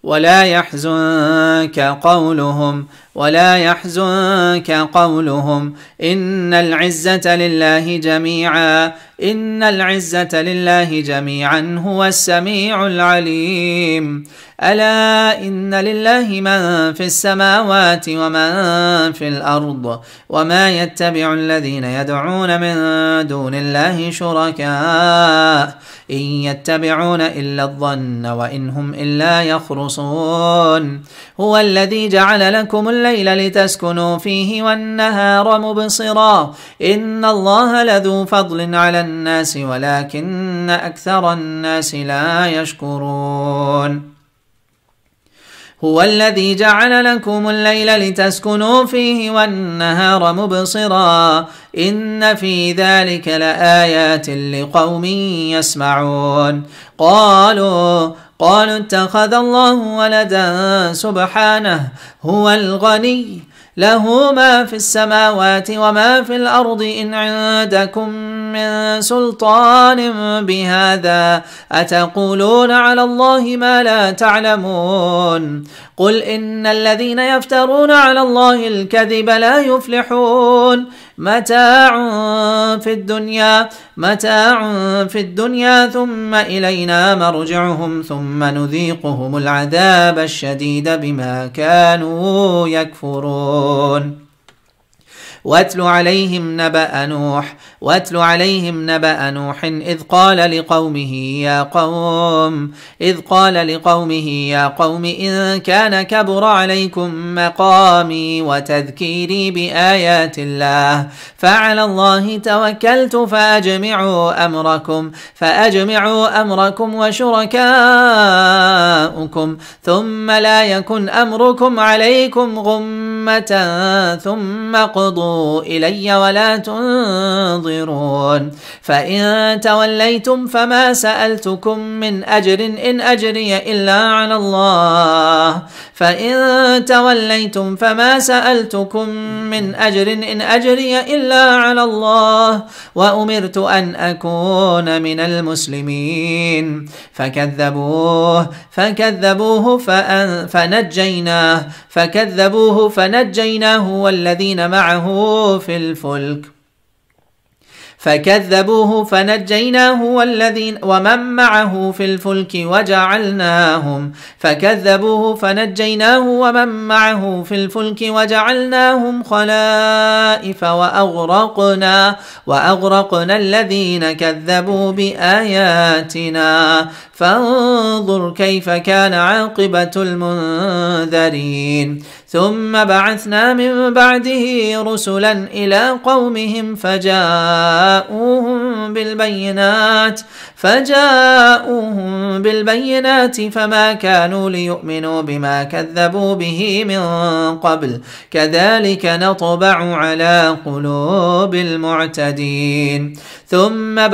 ولا يحزنك قولهم إن العزة لله جميعا هو السميع العليم. ألا إن لله من في السماوات ومن في الأرض وما يتبع الذين يدعون من دون الله شركاء إن يتبعون إلا الظن وإن هم إلا يخرصون. هو الذي جعل لكم الليل لتسكنوا فيه والنهار مبصرا إن الله لذو فضل على الناس ولكن أكثر الناس لا يشكرون. هو الذي جعل لكم الليل لتسكنوا فيه والنهار مبصرا إن في ذلك لآيات لقوم يسمعون. قالوا اتخذ الله ولدا سبحانه هو الغني له ما في السماوات وما في الأرض إن عندكم من سلطان بهذا أتقولون على الله ما لا تعلمون. قل إن الذين يفترون على الله الكذب لا يفلحون. متاع في الدنيا ثم إلينا مرجعهم ثم نذيقهم العذاب الشديد بما كانوا يكفرون. واتل عليهم نبأ نوح إذ قال لقومه يا قوم إن كان كبر عليكم مقامي وتذكيري بآيات الله فعلى الله توكلت فأجمعوا أمركم وشركاءكم ثم لا يكن أمركم عليكم غمة ثم قضوا إلي ولا تنظرون. فإن توليتم فما سألتكم من أجر إن أجري إلا على الله وأمرت أن أكون من المسلمين. فكذبوه فنجيناه والذين معه في الفلك ومن معه في الفلك وجعلناهم خلائف وأغرقنا الذين كذبوا بآياتنا فانظر كيف كان عاقبة المنذرين. ثم بعثنا من بعده رسلا إلى قومهم فجاءوهم بالبينات فما كانوا ليؤمنوا بما كذبوا به من قبل كذلك نطبع على قلوب المعتدين. ثم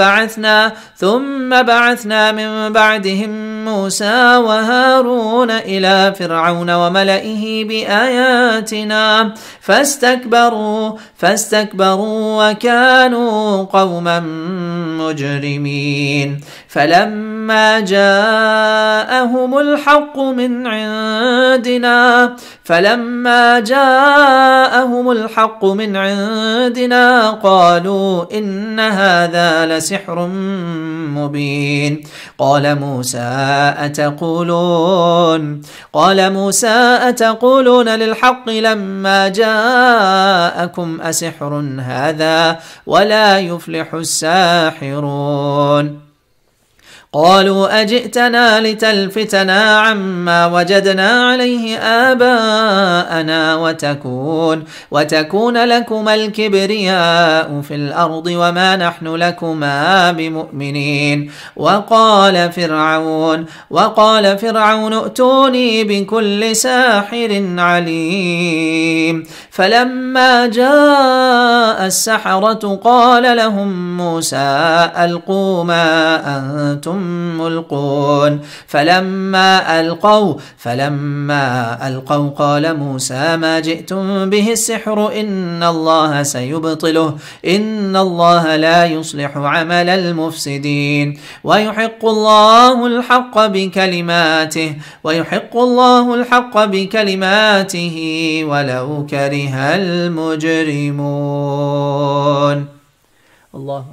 بعثنا من بعدهم موسى وهارون إلى فرعون وملئه بآياتنا فاستكبروا وكانوا قوما مجرمين. فلما جاءهم الحق من عندنا قالوا إن هذا لسحر مبين. قال موسى أتقولون للحق لما جاءكم أسحر هذا ولا يفلح الساحرون. قالوا أجئتنا لتلفتنا عما وجدنا عليه آباءنا وتكون لكما الكبرياء في الأرض وما نحن لكما بمؤمنين. وقال فرعون ائتوني بكل ساحر عليم. فلما جاء السحرة قال لهم موسى ألقوا ما أنتم ملقون فلما ألقوا قال موسى ما جئتم به السحر إن الله سيبطله إن الله لا يصلح عمل المفسدين ويحق الله الحق بكلماته ولو كره المجرمون. الله